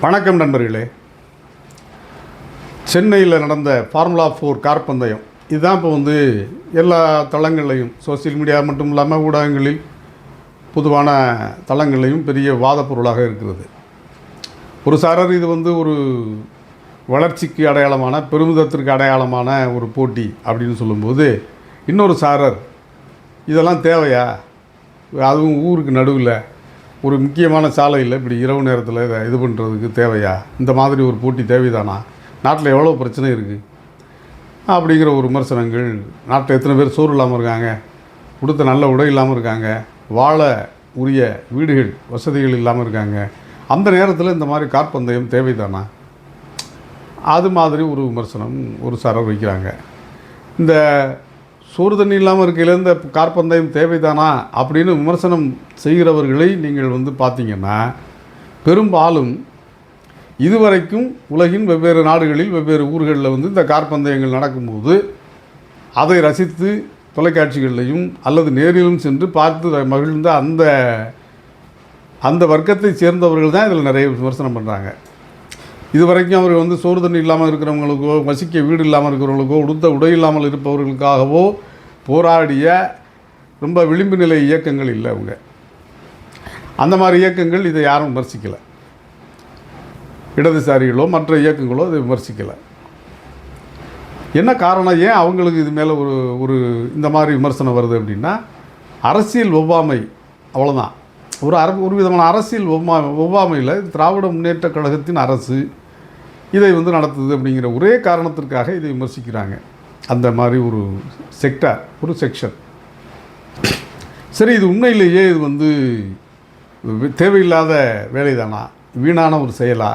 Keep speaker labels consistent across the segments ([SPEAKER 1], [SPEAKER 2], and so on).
[SPEAKER 1] வணக்கம் நண்பர்களே. சென்னையில் நடந்த ஃபார்முலா 4 கார் பந்தயம் இதுதான் இப்போ எல்லா தளங்கள்லையும், சோசியல் மீடியா மட்டும் இல்லாமல் ஊடகங்களில், பொதுவான தளங்கள்லையும் பெரிய வாத பொருளாக இருக்கிறது. ஒரு சாரர் இது ஒரு வளர்ச்சிக்கு அடையாளமான, பெருமிதத்திற்கு அடையாளமான ஒரு போட்டி அப்படின்னு சொல்லும்போது, இன்னொரு சாரர் இதெல்லாம் தேவையா, அதுவும் ஊருக்கு நடுவில் ஒரு முக்கியமான சாலையில் இப்படி இரவு நேரத்தில் இதை இது பண்ணுறதுக்கு தேவையா, இந்த மாதிரி ஒரு போட்டி தேவைதானா, நாட்டில் எவ்வளோ பிரச்சனை இருக்குது அப்படிங்கிற ஒரு விமர்சனங்கள். நாட்டில் எத்தனை பேர் சோறு இல்லாமல் இருக்காங்க, கொடுத்த நல்ல உடை இல்லாமல் இருக்காங்க, வாழ உரிய வீடுகள் வசதிகள் இல்லாமல் இருக்காங்க, அந்த நேரத்தில் இந்த மாதிரி காற்பந்தயம் தேவைதானா, அது மாதிரி ஒரு விமர்சனம் ஒரு சாரர் வைக்கிறாங்க. இந்த சோறு தண்ணி இல்லாமல் இருக்கையில் இந்த காற்பந்தயம் தேவைதானா அப்படின்னு விமர்சனம் செய்கிறவர்களை நீங்கள் பார்த்தீங்கன்னா, பெரும்பாலும் இதுவரைக்கும் உலகின் வெவ்வேறு நாடுகளில், வெவ்வேறு ஊர்களில் இந்த காற்பந்தயங்கள் நடக்கும்போது அதை ரசித்து தொலைக்காட்சிகளிலையும் அல்லது நேரிலும் சென்று பார்த்து மகிழ்ந்த அந்த வர்க்கத்தை சேர்ந்தவர்கள் தான் இதில் நிறைய விமர்சனம் பண்ணுறாங்க. இதுவரைக்கும் அவர் சோறு தண்ணி இல்லாமல் இருக்கிறவங்களுக்கோ, வசிக்க வீடு இல்லாமல் இருக்கிறவங்களுக்கோ, உடுத்த உடை இல்லாமல் இருப்பவர்களுக்காகவோ போராடிய ரொம்ப விளிம்பு நிலை இயக்கங்கள் இல்லை. அவங்க அந்த மாதிரி இயக்கங்கள் இதை யாரும் விமர்சிக்கலை. இடதுசாரிகளோ மற்ற இயக்கங்களோ அதை விமர்சிக்கலை. என்ன காரணம், ஏன் அவங்களுக்கு இது மேலே ஒரு இந்த மாதிரி விமர்சனம் வருது அப்படின்னா, அரசியல் ஒவ்வாமை, அவ்வளோதான். ஒரு விதமான அரசியல் ஒவ்வாமையில் திராவிட முன்னேற்ற கழகத்தின் அரசு இதை நடத்துது அப்படிங்கிற ஒரே காரணத்திற்காக இதை விமர்சிக்கிறாங்க. அந்த மாதிரி ஒரு செக்டார், ஒரு செக்ஷன். சரி, இது உண்மையிலேயே இது தேவையில்லாத வேலைதானா, வீணான ஒரு செயலா?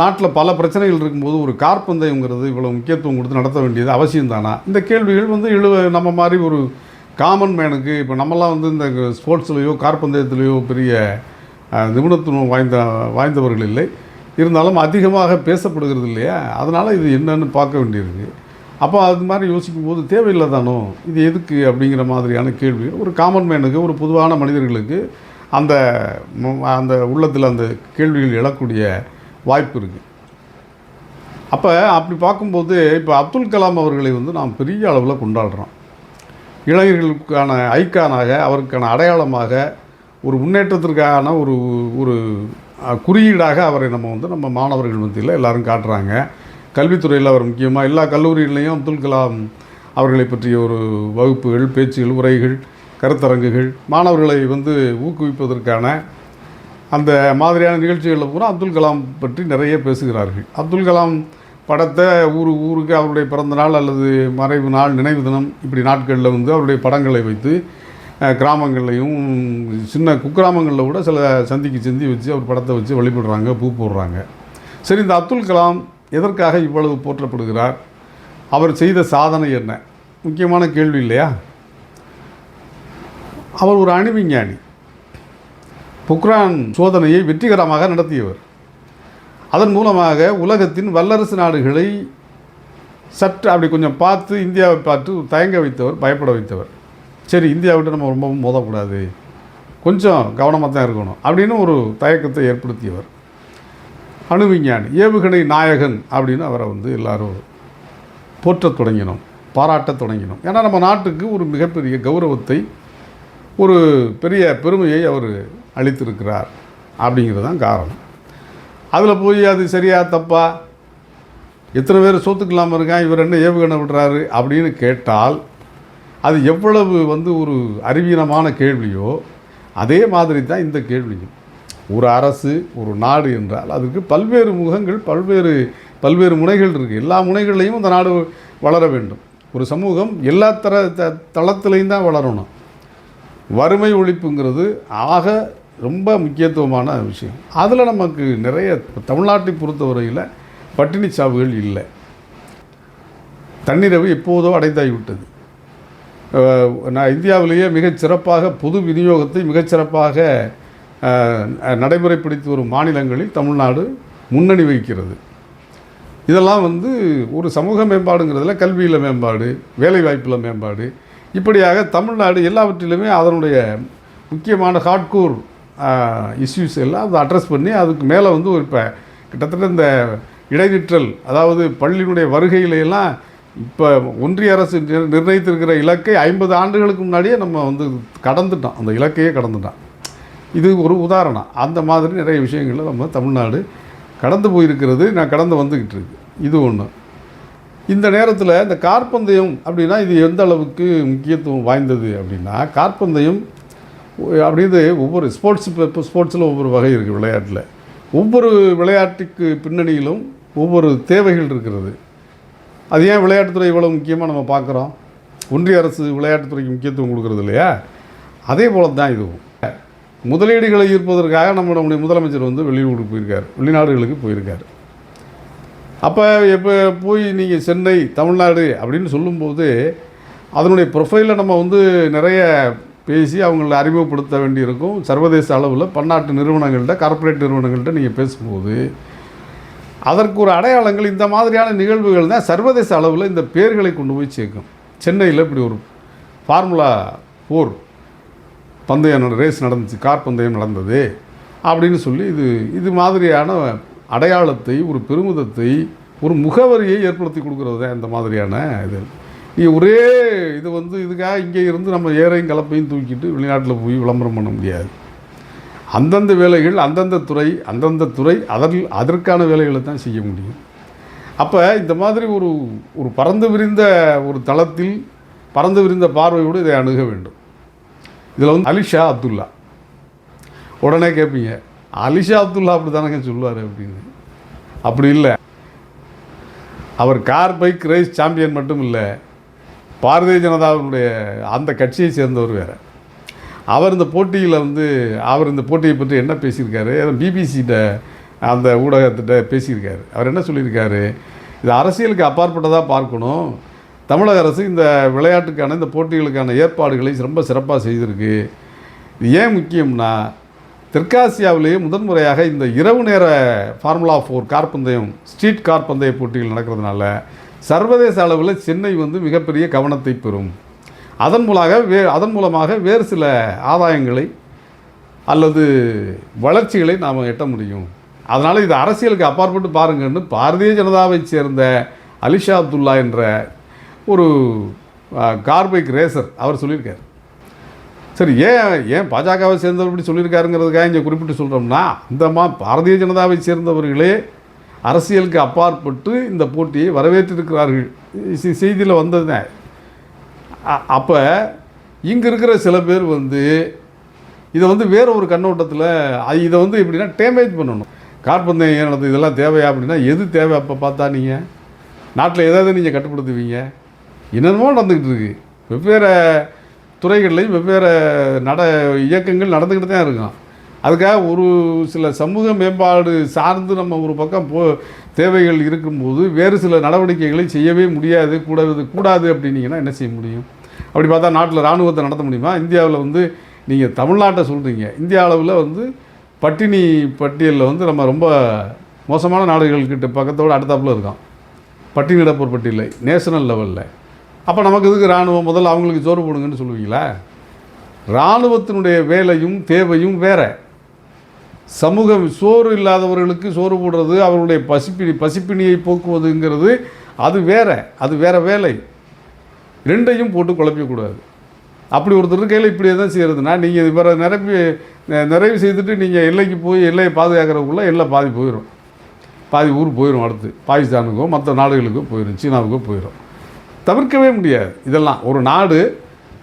[SPEAKER 1] நாட்டில் பல பிரச்சனைகள் இருக்கும்போது ஒரு காற்பந்தயங்கிறது இவ்வளோ முக்கியத்துவம் கொடுத்து நடத்த வேண்டியது அவசியம்தானா? இந்த கேள்விகள் நம்ம மாதிரி ஒரு காமன் மேனுக்கு, இப்போ நம்மலாம் இந்த ஸ்போர்ட்ஸ்லேயோ காற்பந்தயத்துலேயோ பெரிய நிபுணத்துவம் வாய்ந்தவர்கள் இல்லை, இருந்தாலும் அதிகமாக பேசப்படுகிறது இல்லையா, அதனால் இது என்னன்னு பார்க்க வேண்டியிருக்கு. அப்போ அது மாதிரி யோசிக்கும் போது தேவையில்லை தானோ, இது எதுக்கு அப்படிங்கிற மாதிரியான கேள்வி ஒரு காமன் மேனுக்கு, ஒரு பொதுவான மனிதர்களுக்கு அந்த உள்ளத்தில் அந்த கேள்விகள் எழக்கூடிய வாய்ப்பு இருக்குது. அப்போ அப்படி பார்க்கும்போது இப்போ அப்துல் கலாம் அவர்களை நாம் பெரிய அளவில் கொண்டாடுறோம். இளைஞர்களுக்கான ஐக்கானாக, அவருக்கான அடையாளமாக, ஒரு முன்னேற்றத்திற்கான ஒரு குறியீடாக அவரை நம்ம மாணவர்கள் மத்தியில் எல்லோரும் காட்டுறாங்க. கல்வித்துறையில் அவர் முக்கியமாக எல்லா கல்லூரிகள்லேயும் அப்துல் கலாம் அவர்களை பற்றிய ஒரு வகுப்புகள், பேச்சுகள், உரைகள், கருத்தரங்குகள், மாணவர்களை ஊக்குவிப்பதற்கான அந்த மாதிரியான நிகழ்ச்சிகளில் பூரா அப்துல் கலாம் பற்றி நிறைய பேசுகிறார்கள். அப்துல் கலாம் படத்தை ஊருக்கு அவருடைய பிறந்தநாள் அல்லது மறைவு நாள், நினைவு தினம், இப்படி நாட்களில் அவருடைய படங்களை வைத்து கிராமங்கள்லையும், சின்ன குக்கிராமங்களில் கூட சில சந்தி வச்சு அவர் படத்தை வச்சு வழிபடுறாங்க, பூ போடுறாங்க. சரி, இந்த அப்துல் கலாம் எதற்காக இவ்வளவு போற்றப்படுகிறார்? அவர் செய்த சாதனை என்ன? முக்கியமான கேள்வி இல்லையா? அவர் ஒரு அணு விஞ்ஞானி. பொக்ரான் சோதனையை வெற்றிகரமாக நடத்தியவர். அதன் மூலமாக உலகத்தின் வல்லரசு நாடுகளை சற்று அப்படி கொஞ்சம் பார்த்து, இந்தியாவை பார்த்து தயங்க வைத்தவர், பயப்பட வைத்தவர். சரி, இந்தியாவிட்ட நம்ம ரொம்பவும் மோதக்கூடாது, கொஞ்சம் கவனமாக தான் இருக்கணும் அப்படின்னு ஒரு தயக்கத்தை ஏற்படுத்தியவர். அணு விஞ்ஞானி, ஏவுகணை நாயகன் அப்படின்னு அவரை எல்லோரும் போற்றத் தொடங்கினோம், பாராட்டத் தொடங்கினோம். ஏன்னா நம்ம நாட்டுக்கு ஒரு மிகப்பெரிய கௌரவத்தை, ஒரு பெரிய பெருமையை அவர் அளித்திருக்கிறார் அப்படிங்கிறது தான் காரணம். அதில் போய் அது சரியா தப்பா, எத்தனை பேர் சோத்துக்கு இல்லாமல் இருக்கான், இவர் என்ன ஏவுகணை விடுறாரு அப்படின்னு கேட்டால், அது எவ்வளவு ஒரு அறிவீனமான கேள்வியோ அதே மாதிரி தான் இந்த கேள்வியும். ஒரு அரசு, ஒரு நாடு என்றால் அதற்கு பல்வேறு முகங்கள், பல்வேறு முனைகள் இருக்குது. எல்லா முனைகள்லையும் அந்த நாடு வளர வேண்டும். ஒரு சமூகம் எல்லா தளத்திலையும் தான் வளரணும். வறுமை ஒழிப்புங்கிறது ஆக ரொம்ப முக்கியத்துவமான விஷயம். அதில் நமக்கு நிறைய, தமிழ்நாட்டை பொறுத்தவரையில் பட்டினி சாவுகள் இல்லை. தன்னிறைவு எப்போதோ அடைந்தாகிவிட்டது. இந்தியாவிலேயே மிகச்சிறப்பாக பொது விநியோகத்தை மிகச்சிறப்பாக நடைமுறைப்படுத்தி வரும் மாநிலங்களில் தமிழ்நாடு முன்னணி வகிக்கிறது. இதெல்லாம் ஒரு சமூக மேம்பாடுங்கிறதுல, கல்வியில் மேம்பாடு, வேலைவாய்ப்பில் மேம்பாடு, இப்படியாக தமிழ்நாடு எல்லாவற்றிலுமே அதனுடைய முக்கியமான ஹார்ட்கோர் இஷ்யூஸ் எல்லாம் அதை அட்ரஸ் பண்ணி அதுக்கு மேலே வந்து ஒரு இப்போ கிட்டத்தட்ட இந்த இடைநிற்றல், அதாவது பள்ளியினுடைய வருகையிலையெல்லாம் இப்போ ஒன்றிய அரசு நிர்ணயித்திருக்கிற இலக்கை 50 ஆண்டுகளுக்கு முன்னாடியே நம்ம வந்து கடந்துட்டோம், அந்த இலக்கையே கடந்துட்டோம். இது ஒரு உதாரணம். அந்த மாதிரி நிறைய விஷயங்களில் நம்ம தமிழ்நாடு கடந்து போயிருக்கிறது, நான் கடந்து வந்துக்கிட்டு இருக்கு. இது ஒன்று. இந்த நேரத்தில் இந்த காற்பந்தயம் அப்படின்னா இது எந்த அளவுக்கு முக்கியத்துவம் வாய்ந்தது அப்படின்னா, காற்பந்தயம் அப்படின்றது ஒவ்வொரு ஸ்போர்ட்ஸில் ஒவ்வொரு வகை இருக்குது. விளையாட்டில் ஒவ்வொரு விளையாட்டுக்கு பின்னணியிலும் ஒவ்வொரு தேவைகள் இருக்கிறது. அது ஏன் விளையாட்டுத்துறை இவ்வளோ முக்கியமாக நம்ம பார்க்குறோம்? ஒன்றிய அரசு விளையாட்டுத்துறைக்கு முக்கியத்துவம் கொடுக்குறது இல்லையா? அதே போல தான் இதுவும். முதலீடுகளை ஈர்ப்பதற்காக நம்முடைய முதலமைச்சர் வந்து வெளியூருக்கு போயிருக்கார், வெளிநாடுகளுக்கு போயிருக்கார். அப்போ எப்போ போய் நீங்கள் சென்னை தமிழ்நாடு அப்படின்னு சொல்லும்போது அதனுடைய ப்ரொஃபைலை நம்ம வந்து நிறைய பேசி அவங்கள அறிமுகப்படுத்த வேண்டியிருக்கும். சர்வதேச அளவில் பன்னாட்டு நிறுவனங்கள்கிட்ட, கார்ப்பரேட் நிறுவனங்கள்கிட்ட நீங்கள் பேசும்போது அதற்கு ஒரு அடையாளங்கள் இந்த மாதிரியான நிகழ்வுகள் தான் சர்வதேச அளவில் இந்த பேர்களை கொண்டு போய் சேர்க்கும். சென்னையில் இப்படி ஒரு ஃபார்முலா 4 பந்தயம் ரேஸ் நடந்துச்சு, கார் பந்தயம் நடந்தது அப்படின்னு சொல்லி இது மாதிரியான அடையாளத்தை, ஒரு பெருமிதத்தை, ஒரு முகவரியை ஏற்படுத்தி கொடுக்குறது தான் இந்த மாதிரியான இது. நீ ஒரே இது வந்து இதுக்காக இங்கே இருந்து நம்ம ஏரையும் கலப்பையும் தூக்கிட்டு வெளிநாட்டில் போய் விளம்பரம் பண்ண முடியாது. அந்தந்த வேலைகள் அந்தந்த துறை அதற்கான வேலைகளை தான் செய்ய முடியும். அப்போ இந்த மாதிரி ஒரு பறந்து விரிந்த ஒரு தளத்தில் பறந்து விரிந்த பார்வையோடு இதை அணுக வேண்டும். இதில் வந்து அலிஷா அப்துல்லா உடனே கேட்பீங்க, அலிஷா அப்துல்லா அப்படி தானங்க சொல்லுவார் அப்படின்னு. அப்படி இல்லை. அவர் கார் பைக் ரேஸ் சாம்பியன் மட்டும் இல்லை, பாரதிய ஜனதாவினுடைய அந்த கட்சியை சேர்ந்தவர் வேறு. அவர் இந்த போட்டியை பற்றி என்ன பேசியிருக்காரு, பிபிசிகிட்ட அந்த ஊடகத்திட்ட பேசியிருக்காரு. அவர் என்ன சொல்லியிருக்காரு, இது அரசியலுக்கு அப்பாற்பட்டதாக பார்க்கணும். தமிழக அரசு இந்த விளையாட்டுக்கான இந்த போட்டிகளுக்கான ஏற்பாடுகளை ரொம்ப சிறப்பாக செய்திருக்கு. இது ஏன் முக்கியம்னா, தெற்காசியாவிலேயே முதன்முறையாக இந்த இரவு நேர ஃபார்முலா 4 கார்பந்தயம், ஸ்ட்ரீட் கார் பந்தய போட்டிகள் நடக்கிறதுனால சர்வதேச அளவில் சென்னை வந்து மிகப்பெரிய கவனத்தை பெறும். அதன் மூலமாக வேறு சில ஆதாயங்களை அல்லது வளர்ச்சிகளை நாம் எட்ட முடியும். அதனால் இது அரசியலுக்கு அப்பாற்பட்டு பாருங்கன்னு பாரதிய ஜனதாவை சேர்ந்த அலிஷா அப்துல்லா என்ற ஒரு கார்பைக் ரேசர் அவர் சொல்லியிருக்கார். சரி, ஏன் பாஜகவை சேர்ந்தவர் இப்படி சொல்லியிருக்காருங்கிறதுக்காக இங்கே குறிப்பிட்டு சொல்கிறோம்னா, பாரதிய ஜனதாவை சேர்ந்தவர்களே அரசியலுக்கு அப்பாற்பட்டு இந்த போட்டியை வரவேற்றிருக்கிறார்கள். செய்தியில் வந்தது. அப்போ இங்கே இருக்கிற சில பேர் வந்து இதை வந்து வேறு ஒரு கண்ணோட்டத்தில் இதை வந்து எப்படின்னா டேமேஜ் பண்ணணும். காற்பந்தயம் ஏன் நடந்தது, இதெல்லாம் தேவையா அப்படின்னா எது தேவை? அப்போ பார்த்தா நீங்கள் நாட்டில் எதாவது நீங்கள் கட்டுப்படுத்துவீங்க? என்னென்னமோ நடந்துக்கிட்டு இருக்குது. வெவ்வேறு துறைகள்லையும் வெவ்வேறு இயக்கங்கள் நடந்துக்கிட்டு தான் இருக்கும். அதுக்காக ஒரு சில சமூக மேம்பாடு சார்ந்து நம்ம ஒரு பக்கம் தேவைகள் இருக்கும்போது வேறு சில நடவடிக்கைகளை செய்யவே முடியாது, கூடாது அப்படின்னீங்கன்னா என்ன செய்ய முடியும்? அப்படி பார்த்தா நாட்டில் இராணுவத்தை நடத்த முடியுமா? இந்தியாவில் வந்து நீங்கள் தமிழ்நாட்டை சொல்கிறீங்க, இந்தியா அளவில் வந்து பட்டினி பட்டியலில் வந்து நம்ம ரொம்ப மோசமான நாடுகள்கிட்ட பக்கத்தோடு அடுத்தாப்பில் இருக்கோம். பட்டினி இடப்போர் பட்டியலில் நேஷனல் லெவலில். அப்போ நமக்கு இதுக்கு இராணுவம் முதல்ல அவங்களுக்கு சோறு போடுங்கன்னு சொல்லுவீங்களா? இராணுவத்தினுடைய வேலையும் தேவையும் வேறு. சோறு இல்லாதவர்களுக்கு சோறு போடுறது, அவர்களுடைய பசிப்பினியை போக்குவதுங்கிறது அது வேறு வேலை. ரெண்டையும் போட்டு குழப்பிக்கூடாது. அப்படி ஒருத்தர் இருக்கையில் இப்படி எதாவது செய்கிறதுனா, நீங்கள் இவரை நிறைவு செய்துட்டு நீங்கள் எல்லைக்கு போய் எல்லையை பாதுகாக்கிறதுக்குள்ளே எல்லை பாதி ஊர் போயிடும். அடுத்து பாகிஸ்தானுக்கோ மற்ற நாடுகளுக்கோ போயிடும், சீனாவுக்கோ போயிடும். தவிர்க்கவே முடியாது. இதெல்லாம் ஒரு நாடு,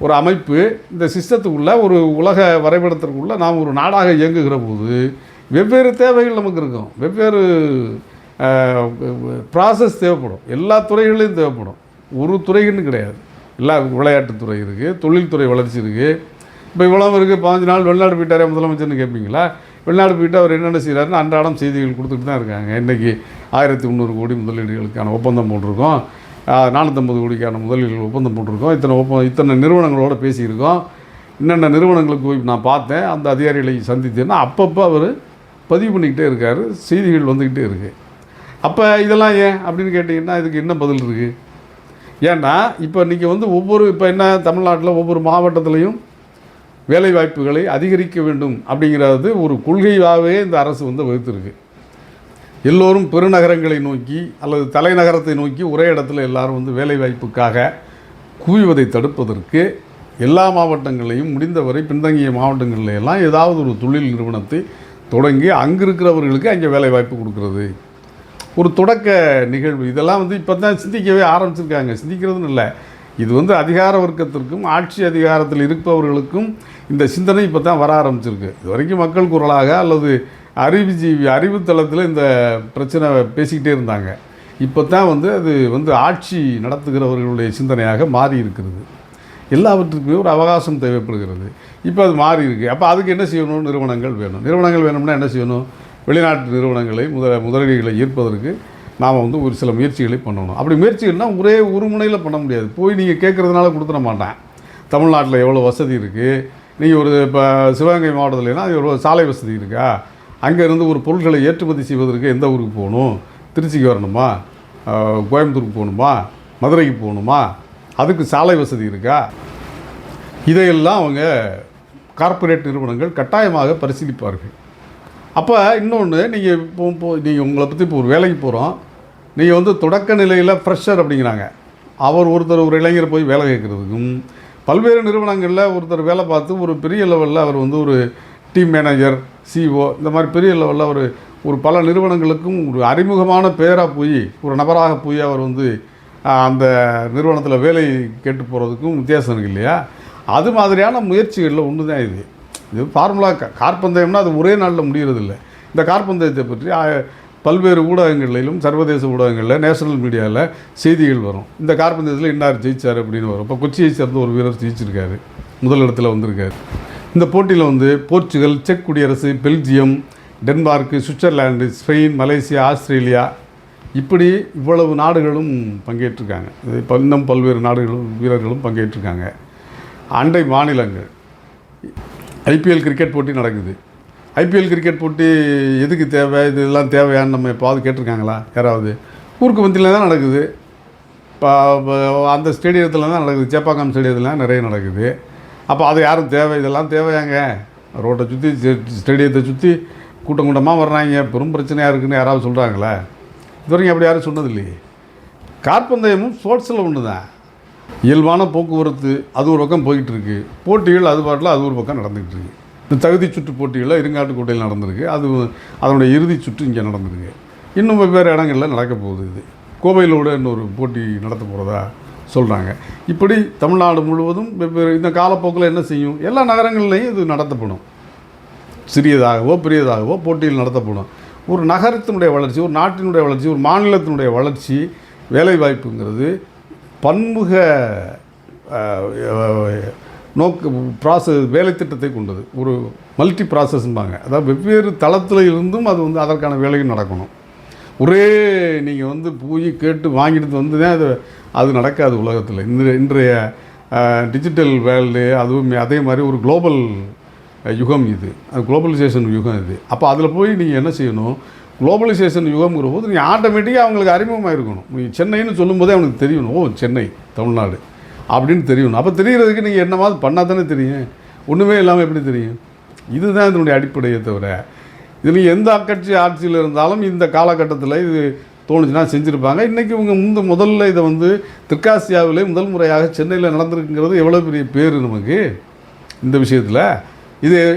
[SPEAKER 1] ஒரு அமைப்பு, இந்த சிஸ்டத்துக்குள்ளே ஒரு உலக வரைபடத்திற்குள்ளே நாம் ஒரு நாடாக இயங்குகிற போது வெவ்வேறு தேவைகள் நமக்கு இருக்கும். வெவ்வேறு ப்ராசஸ் தேவைப்படும். எல்லா துறைகளையும் தேவைப்படும். ஒரு துறைன்னு கிடையாது. எல்லா விளையாட்டுத்துறை இருக்குது, தொழில்துறை வளர்ச்சி இருக்குது. இப்போ இவ்வளோ இருக்குது, 15 நாள் வெளிநாடு போயிட்டாரே முதலமைச்சர்னு கேட்பீங்களா? வெளிநாடு போயிட்டு அவர் என்னென்ன செய்கிறாருன்னு அன்றாடம் செய்திகள் கொடுத்துட்டு தான் இருக்காங்க. இன்றைக்கி 1300 கோடி முதலீடுகளுக்கான ஒப்பந்தம் போட்டிருக்கோம், 450 கோடிக்கான முதலீடுகள் ஒப்பந்தம் போட்டிருக்கோம், இத்தனை நிறுவனங்களோடு பேசியிருக்கோம், என்னென்ன நிறுவனங்களுக்கு போய் நான் பார்த்தேன், அந்த அதிகாரிகளை சந்தித்தேன்னா அப்பப்போ அவர் பதிவு பண்ணிக்கிட்டே இருக்கார், செய்திகள் வந்துக்கிட்டே இருக்குது. அப்போ இதெல்லாம் ஏன் அப்படின்னு கேட்டிங்கன்னா இதுக்கு என்ன பதில் இருக்குது? ஏன்னா இப்போ இன்றைக்கி வந்து இப்போ என்ன தமிழ்நாட்டில் ஒவ்வொரு மாவட்டத்துலேயும் வேலை வாய்ப்புகளை அதிகரிக்க வேண்டும் அப்படிங்கிறது ஒரு கொள்கையாகவே இந்த அரசு வந்து வகுத்திருக்கு. எல்லோரும் பெருநகரங்களை நோக்கி அல்லது தலைநகரத்தை நோக்கி ஒரே இடத்துல எல்லாரும் வந்து வேலை வாய்ப்புக்காக குவிவதை தடுப்பதற்கு எல்லா மாவட்டங்களையும் முடிந்தவரை பின்தங்கிய மாவட்டங்களில் எல்லாம் ஏதாவது ஒரு தொழில் நிறுவனத்தை தொடங்கி அங்கே இருக்கிறவர்களுக்கு அங்கே வேலை வாய்ப்பு கொடுக்கறது ஒரு தொடக்க நிகழ்வு. இதெல்லாம் வந்து இப்போ தான் சிந்திக்கவே ஆரம்பிச்சிருக்காங்க. சிந்திக்கிறதுன்னு இல்லை, இது வந்து அதிகார வர்க்கத்திற்கும் ஆட்சி அதிகாரத்தில் இருப்பவர்களுக்கும் இந்த சிந்தனை இப்போ தான் வர ஆரம்பிச்சிருக்கு. இது வரைக்கும் மக்கள் குரலாக அல்லது அறிவுத்தளத்தில் இந்த பிரச்சனை பேசிக்கிட்டே இருந்தாங்க. இப்போ தான் வந்து அது வந்து ஆட்சி நடத்துகிறவர்களுடைய சிந்தனையாக மாறி இருக்கிறது. எல்லாவற்றுக்குமே ஒரு அவகாசம் தேவைப்படுகிறது. இப்போ அது மாறி இருக்குது. அப்போ அதுக்கு என்ன செய்யணும்? நிறுவனங்கள் வேணும். நிறுவனங்கள் வேணும்னா என்ன செய்யணும்? வெளிநாட்டு நிறுவனங்களை முதலீடுகளை ஈர்ப்பதற்கு நாம் வந்து ஒரு சில முயற்சிகளை பண்ணணும். அப்படி முயற்சிகள்னால் ஒரே ஒரு முனையில் பண்ண முடியாது. போய் நீங்கள் கேட்குறதுனால கொடுத்துட மாட்டேன். தமிழ்நாட்டில் எவ்வளோ வசதி இருக்குது, நீங்கள் ஒரு இப்போ சிவகங்கை மாவட்டத்துலனா எவ்வளோ சாலை வசதி இருக்கா, அங்கேருந்து ஒரு பொருட்களை ஏற்றுமதி செய்வதற்கு எந்த ஊருக்கு போகணும், திருச்சிக்கு வரணுமா, கோயம்புத்தூருக்கு போகணுமா, மதுரைக்கு போகணுமா, அதுக்கு சாலை வசதி இருக்கா, இதையெல்லாம் அவங்க கார்ப்பரேட் நிறுவனங்கள் கட்டாயமாக பரிசீலிப்பார்கள். அப்போ இன்னொன்று, நீங்கள் நீங்கள் உங்களை பற்றி இப்போ ஒரு வேலைக்கு போகிறோம், நீங்கள் வந்து தொடக்க நிலையில் ஃப்ரெஷர் அப்படிங்கிறாங்க. ஒரு இளைஞர் போய் வேலை கேட்குறதுக்கும் பல்வேறு நிறுவனங்களில் ஒருத்தர் வேலை பார்த்து ஒரு பெரிய லெவலில் அவர் வந்து ஒரு டீம் மேனேஜர், சிஓ, இந்த மாதிரி பெரிய லெவலில் ஒரு பல நிறுவனங்களுக்கும் ஒரு அறிமுகமான பேராக போய் ஒரு நபராக போய் அவர் வந்து அந்த நிறுவனத்தில் வேலை கேட்டு போகிறதுக்கும் வித்தியாசம் இருக்குது இல்லையா? அது மாதிரியான முயற்சிகளில் ஒன்று தான் இது. இது ஃபார்முலா கார்பந்தயம்னா அது ஒரே நாளில் முடிகிறதில்ல. இந்த கார்பந்தயத்தை பற்றி பல்வேறு ஊடகங்களிலும் சர்வதேச ஊடகங்களில் நேஷனல் மீடியாவில் செய்திகள் வரும். இந்த கார்பந்தயத்தில் இன்னார் ஜெயிச்சார் அப்படின்னு வரும். இப்போ கொச்சியை சேர்ந்த ஒரு வீரர் ஜெயிச்சிருக்காரு, முதல் இடத்துல வந்திருக்காரு. இந்த போட்டியில் வந்து போர்ச்சுகல், செக் குடியரசு, Belgium, Denmark, Switzerland, Spain, Malaysia, Australia, இப்படி இவ்வளவு நாடுகளும் பங்கேற்றிருக்காங்க. இன்னும் பல்வேறு நாடுகளும் வீரர்களும் பங்கேற்றிருக்காங்க. அண்டை மாநிலங்கள் ஐபிஎல் கிரிக்கெட் போட்டி நடக்குது. ஐபிஎல் கிரிக்கெட் போட்டி எதுக்கு தேவை, இதெல்லாம் தேவையான்னு நம்ம எப்பாவது கேட்டிருக்காங்களா யாராவது? ஊருக்கு மத்தியில் தான் நடக்குது. இப்போ அந்த ஸ்டேடியத்தில் தான் நடக்குது, சேப்பாக்கம் ஸ்டேடியத்தில் நிறைய நடக்குது. அப்போ அது யாரும் தேவை, இதெல்லாம் தேவையாங்க? ரோட்டை சுற்றி ஸ்டேடியத்தை சுற்றி கூட்டம் கூட்டமாக வர்றாங்க, பெரும் பிரச்சனையாக இருக்குதுன்னு யாராவது சொல்கிறாங்களே? இது வரைக்கும் அப்படி யாரும் சொன்னது இல்லையே. கார்பந்தயமும் ஸ்போர்ட்ஸில் ஒன்று தான். இயல்பான போக்குவரத்து அது ஒரு பக்கம் போய்கிட்டுருக்கு, போட்டிகள் அது பாட்டில் அது ஒரு பக்கம் நடந்துக்கிட்டு இருக்குது. இந்த தகுதி சுற்று போட்டிகளில் இருங்காட்டுக்கோட்டையில் நடந்திருக்கு, அதனுடைய இறுதி சுற்று இங்கே நடந்திருக்கு. இன்னும் வெவ்வேறு இடங்களில் நடக்க போகுது. இது கோவையிலோட இன்னொரு போட்டி நடத்த போகிறதா சொல்கிறாங்க. இப்படி தமிழ்நாடு முழுவதும் வெவ்வேறு இந்த காலப்போக்கில் என்ன செய்யும், எல்லா நகரங்கள்லேயும் இது நடத்தப்படும். சிறியதாகவோ பெரியதாகவோ போட்டியில் நடத்தப்படும். ஒரு நகரத்தினுடைய வளர்ச்சி, ஒரு நாட்டினுடைய வளர்ச்சி, ஒரு மாநிலத்தினுடைய வளர்ச்சி, வேலைவாய்ப்புங்கிறது பன்முக வேலை திட்டத்தை கொண்டது. ஒரு மல்டி ப்ராசஸ்ம்பாங்க. அதாவது வெவ்வேறு தளத்தில் இருந்தும் அது வந்து அதற்கான வேலையும் நடக்கணும். ஒரே நீங்கள் வந்து போய் கேட்டு வாங்கிட்டு வந்து தான் அது நடக்காது உலகத்தில். இன்றைய டிஜிட்டல் வேர்ல்டு, அதுவும் அதே மாதிரி ஒரு குளோபல் யுகம் இது, அது குளோபலைசேஷன் யுகம் இது. அப்போ அதில் போய் நீங்கள் என்ன செய்யணும், குளோபலைசேஷன் யுகம்ங்கிற போது நீங்கள் ஆட்டோமேட்டிக்காக அவங்களுக்கு அறிமுகமாக இருக்கணும். நீங்கள் சென்னைன்னு சொல்லும்போதே அவனுக்கு தெரியணும், ஓ சென்னை தமிழ்நாடு அப்படின்னு தெரியணும். அப்போ தெரிகிறதுக்கு நீங்கள் என்னமாவது பண்ணால் தானே தெரியும். ஒன்றுமே இல்லாமல் எப்படி தெரியும்? இதுதான் இதனுடைய அடிப்படையை தவிர, இதில் எந்த கட்சி ஆட்சியில் இருந்தாலும் இந்த காலகட்டத்தில் இது தோணுச்சுன்னா செஞ்சுருப்பாங்க. இன்றைக்கி இவங்க முதல்ல இதை வந்து தெற்காசியாவிலே முதல் முறையாக சென்னையில் நடந்திருக்குங்கிறது எவ்வளோ பெரிய பேர் நமக்கு இந்த விஷயத்தில்.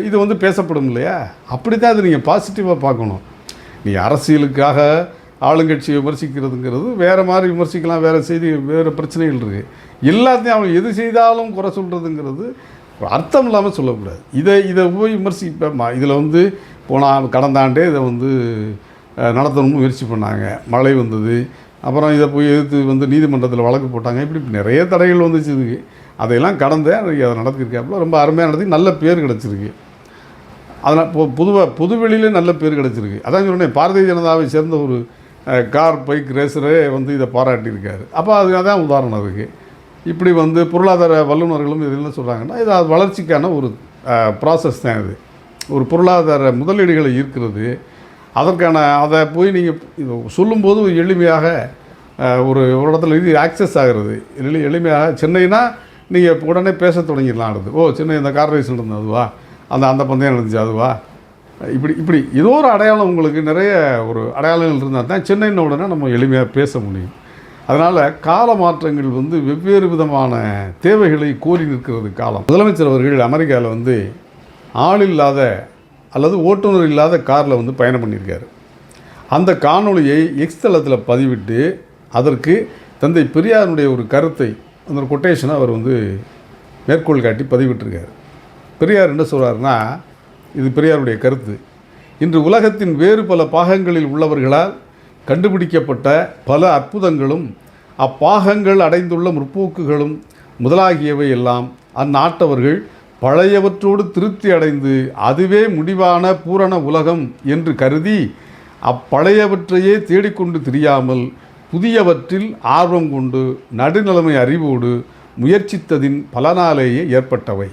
[SPEAKER 1] இது வந்து பேசப்படும் இல்லையா? அப்படி தான் இது நீங்கள் பாசிட்டிவாக பார்க்கணும். நீ அரசியலுக்காக ஆளுங்கட்சியை விமர்சிக்கிறதுங்கிறது வேறு மாதிரி விமர்சிக்கலாம், வேறு செய்தி, வேறு பிரச்சனைகள் இருக்குது. எல்லாத்தையும் அவங்க எது செய்தாலும் குறை சொல்கிறதுங்கிறது அர்த்தம் இல்லாமல் சொல்லக்கூடாது. இதை போய் விமர்சிப்பேன். இதில் வந்து கடந்த ஆண்டே இதை வந்து நடத்தணும்னு முயற்சி பண்ணாங்க, மழை வந்தது, அப்புறம் இதை போய் எதிர்த்து வந்து நீதிமன்றத்தில் வழக்கு போட்டாங்க. இப்படி நிறைய தடைகள் வந்துச்சு. இதுக்கு அதையெல்லாம் கடந்து அதை நடத்தியிருக்காப்புல ரொம்ப அருமையாக நடத்தி நல்ல பேர் கிடச்சிருக்கு. அதனால் புதுவெளியிலே நல்ல பேர் கிடச்சிருக்கு. அதான் சொன்னேன், பாரதிய ஜனதாவை சேர்ந்த ஒரு கார் பைக் ரேசரே வந்து இதை பாராட்டியிருக்காரு. அப்போ அதுதான் உதாரணம். அதுக்கு இப்படி வந்து பொருளாதார வல்லுநர்களும் இது என்ன சொல்கிறாங்கன்னா, இது வளர்ச்சிக்கான ஒரு ப்ராசஸ் தான். இது ஒரு பொருளாதார முதலீடுகளை ஈர்க்கிறது. அதை போய் நீங்கள் சொல்லும்போது எளிமையாக ஒரு இடத்துல இது ஆக்சஸ் ஆகிறது எளிமையாக. சென்னைனா நீங்கள் உடனே பேச தொடங்கிடலாம். அடுத்து சின்ன இந்த கார் ரேஸ் நடந்தது அதுவா, அந்த பந்தயம் நடந்துச்சு அதுவா, இப்படி ஏதோ ஒரு அடையாளம் உங்களுக்கு நிறைய ஒரு அடையாளங்கள் இருந்தால் தான் சென்னைன்னு உடனே நம்ம எளிமையாக பேச முடியும். அதனால் கால மாற்றங்கள் வெவ்வேறு விதமான தேவைகளை கோரி நிற்கிறது காலம். முதலமைச்சர் அவர்கள் அமெரிக்காவில் ஆள் இல்லாத அல்லது ஓட்டுநர் இல்லாத காரில் பயணம் பண்ணியிருக்காரு. அந்த காணொளியை எக்ஸ் தளத்தில் பதிவிட்டு அதற்கு தந்தை பெரியாருடைய ஒரு கருத்தை, அந்த கொட்டேஷனை அவர் மேற்கோள் காட்டி பதிவிட்டிருக்கார். பெரியார் என்ன சொல்கிறாருன்னா, இது பெரியாருடைய கருத்து. இன்று உலகத்தின் வேறு பல பாகங்களில் உள்ளவர்களால் கண்டுபிடிக்கப்பட்ட பல அற்புதங்களும் அப்பாகங்கள் அடைந்துள்ள முற்போக்குகளும் முதலாகியவை எல்லாம் அந்நாட்டவர்கள் பழையவற்றோடு திருப்தி அடைந்து அதுவே முடிவான பூரண உலகம் என்று கருதி அப்பழையவற்றையே தேடிக்கொண்டு திரியாமல் புதியவற்றில் ஆர்வம் கொண்டு நடுநிலைமை அறிவோடு முயற்சித்ததின் பலனாலேயே ஏற்பட்டவை.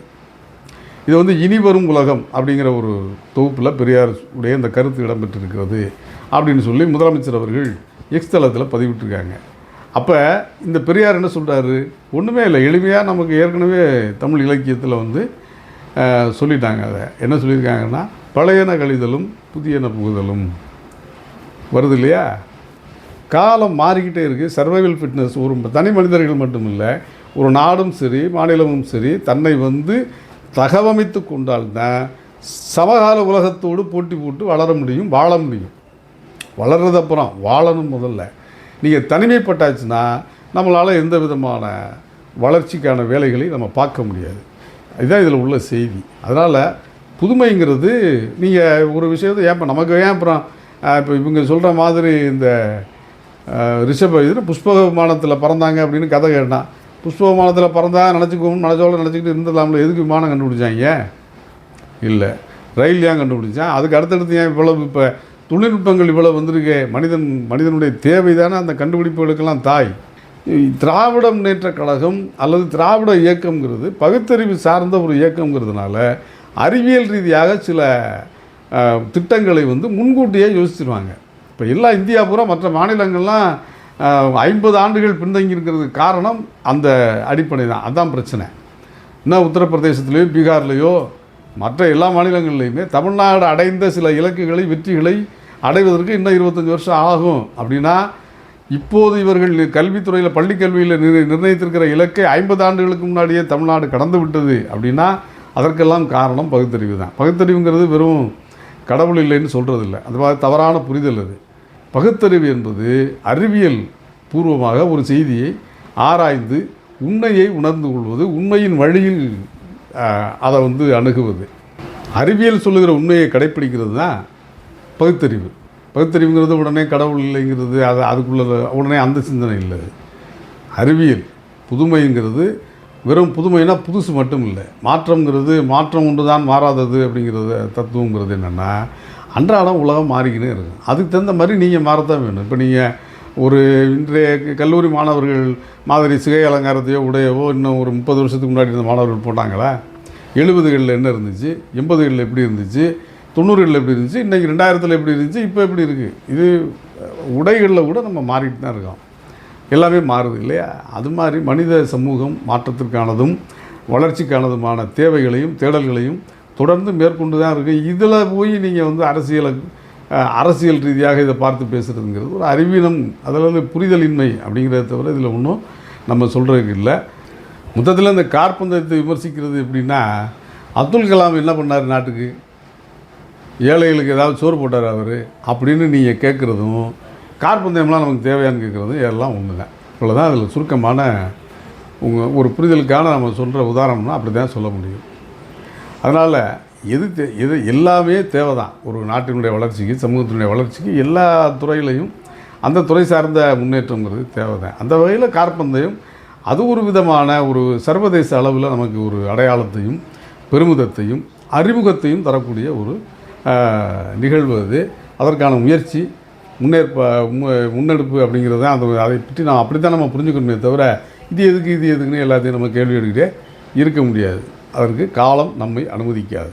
[SPEAKER 1] இது இனிவரும் உலகம் அப்படிங்கிற ஒரு தொகுப்பில் பெரியார் உடைய இந்த கருத்து இடம்பெற்றிருக்கிறது அப்படின்னு சொல்லி முதலமைச்சர் அவர்கள் எக்ஸ் தளத்தில் பதிவிட்டிருக்காங்க. அப்போ இந்த பெரியார் என்ன சொல்கிறாரு, ஒன்றுமே இல்லை, எளிமையாக நமக்கு ஏற்கனவே தமிழ் இலக்கியத்தில் சொல்லிட்டாங்க. அதை என்ன சொல்லியிருக்காங்கன்னா, பழையன கழிதலும் புதியன புகுதலும் வருது இல்லையா. காலம் மாறிக்கிட்டே இருக்குது. சர்வைவல் ஃபிட்னஸ் ஒரு தனி மனிதர்கள் மட்டும் இல்லை, ஒரு நாடும் சரி மாநிலமும் சரி தன்னை தகவமைத்து கொண்டால்தான் சமகால உலகத்தோடு போட்டி போட்டு வளர முடியும், வாழ முடியும். வளர்றது அப்புறம் வாழணும். முதல்ல நீங்கள் தனிமைப்பட்டாச்சுன்னா நம்மளால் எந்த விதமான வளர்ச்சிக்கான வேலைகளை நம்ம பார்க்க முடியாது. இதுதான் இதில் உள்ள செய்தி. அதனால் புதுமைங்கிறது நீங்கள் ஒரு விஷயத்தை நமக்கு அப்புறம் இப்போ இவங்க சொல்கிற மாதிரி இந்த ரிஷப புஷ்ப விமானத்தில் பறந்தாங்க அப்படின்னு கதை கேட்டான். புஷ்ப விமானத்தில் பறந்தா நினச்சிக்கிட்டு இருந்துடலாம்ல, எதுக்கு விமானம் கண்டுபிடிச்சாங்க? இல்லை, ரயில் ஏன் கண்டுபிடிச்சான்? அதுக்கு அடுத்தடுத்து ஏன் இவ்வளவு இப்போ தொழில்நுட்பங்கள் இவ்வளோ வந்திருக்கு? மனிதனுடைய தேவை தானே அந்த கண்டுபிடிப்புகளுக்கெல்லாம் தாய். திராவிட முன்னேற்ற கழகம் அல்லது திராவிட இயக்கம்ங்கிறது பகுத்தறிவு சார்ந்த ஒரு இயக்கங்கிறதுனால அறிவியல் ரீதியாக சில திட்டங்களை முன்கூட்டியே யோசிச்சிருவாங்க. இப்போ எல்லா இந்தியா பூரா மற்ற மாநிலங்கள்லாம் 50 ஆண்டுகள் பின்தங்கி இருக்கிறதுக்கு காரணம் அந்த அடிப்படை தான். அதுதான் பிரச்சனை. இன்னும் உத்தரப்பிரதேசத்துலேயோ பீகார்லேயோ மற்ற எல்லா மாநிலங்கள்லேயுமே தமிழ்நாடு அடைந்த சில இலக்குகளை வெற்றிகளை அடைவதற்கு இன்னும் 25 வருஷம் ஆகும். அப்படின்னா இப்போது இவர்கள் கல்வித்துறையில் பள்ளிக்கல்வியில் நிர்ணயித்திருக்கிற இலக்கை 50 ஆண்டுகளுக்கு முன்னாடியே தமிழ்நாடு கடந்து விட்டது. அப்படின்னா அதற்கெல்லாம் காரணம் பகுத்தறிவு தான். பகுத்தறிவுங்கிறது வெறும் கடவுள் இல்லைன்னு சொல்கிறது இல்லை, அது மாதிரி தவறான புரிதல். அது பகுத்தறிவு என்பது அறிவியல் பூர்வமாக ஒரு செய்தியை ஆராய்ந்து உண்மையை உணர்ந்து கொள்வது, உண்மையின் வழியில் அதை அணுகுவது. அறிவியல் சொல்லுகிற உண்மையை கடைப்பிடிக்கிறது தான் பகுத்தறிவு. பகுத்தறிவுங்கிறது உடனே கடவுள் இல்லைங்கிறது, அதுக்குள்ள உடனே அந்த சிந்தனை இல்லை. அறிவியல் புதுமைங்கிறது வெறும் புதுமைனா புதுசு மட்டும் இல்லை, மாற்றங்கிறது மாற்றம் ஒன்று தான் மாறாதது அப்படிங்கிறது தத்துவங்கிறது என்னென்னா அன்றாடம் உலகம் மாறிக்கினே இருக்கும். அதுக்கு தகுந்த மாதிரி நீங்கள் மாறத்தான் வேணும். இப்போ நீங்கள் ஒரு இன்றைய கல்லூரி மாணவர்கள் மாதிரி சிகை அலங்காரத்தையோ உடையவோ இன்னும் ஒரு 30 வருஷத்துக்கு முன்னாடி இருந்த மாணவர்கள் போட்டாங்களா? 70களில் என்ன இருந்துச்சு, 80களில் எப்படி இருந்துச்சு, 90களில் எப்படி இருந்துச்சு, இன்றைக்கி 2000த்தில் எப்படி இருந்துச்சு, இப்போ எப்படி இருக்குது? இது உடைகளில் கூட நம்ம மாறிட்டு தான் இருக்கோம். எல்லாமே மாறுது இல்லையா? அது மாதிரி மனித சமூகம் மாற்றத்திற்கானதும் வளர்ச்சிக்கானதுமான தேவைகளையும் தேடல்களையும் தொடர்ந்து மேற்கொண்டு தான் இருக்குது. இதில் போய் நீங்கள் அரசியல் ரீதியாக இதை பார்த்து பேசுகிறதுங்கிறது ஒரு அறிவீனம், அதில் புரிதலின்மை அப்படிங்கிறத தவிர இதில் ஒன்றும் நம்ம சொல்கிறதுக்கு இல்லை. மொத்தத்தில் இந்த காற்பந்தயத்தை விமர்சிக்கிறது எப்படின்னா, அப்துல் கலாம் என்ன பண்ணார் நாட்டுக்கு, ஏழைகளுக்கு ஏதாவது சோறு போட்டார் அவர் அப்படின்னு நீங்கள் கேட்குறதும், காற்பந்தயம்லாம் நமக்கு தேவையானு கேட்குறதும் எல்லாம் ஒன்று தான். இவ்வளோதான் அதில் சுருக்கமான ஒரு புரிதலுக்கான நம்ம சொல்கிற உதாரணம்னா அப்படி தான் சொல்ல முடியும். அதனால் எது எல்லாமே தேவை தான் ஒரு நாட்டினுடைய வளர்ச்சிக்கு, சமூகத்தினுடைய வளர்ச்சிக்கு. எல்லா துறையிலையும் அந்த துறை சார்ந்த முன்னேற்றங்கிறது தேவை தான். அந்த வகையில் காற்பந்தயம் அது ஒரு விதமான ஒரு சர்வதேச அளவில் நமக்கு ஒரு அடையாளத்தையும் பெருமிதத்தையும் அறிமுகத்தையும் தரக்கூடிய ஒரு நிகழ்வு. அது அதற்கான முயற்சி முன்னெடுப்பு அப்படிங்கிறது தான். அதை பற்றி நான் அப்படி தான் நம்ம புரிஞ்சுக்கணுமே தவிர இது எதுக்குன்னு எல்லாத்தையும் நம்ம கேள்வி எடுக்கிட்டே இருக்க முடியாது. அதற்கு காலம் நம்மை அனுமதிக்காது.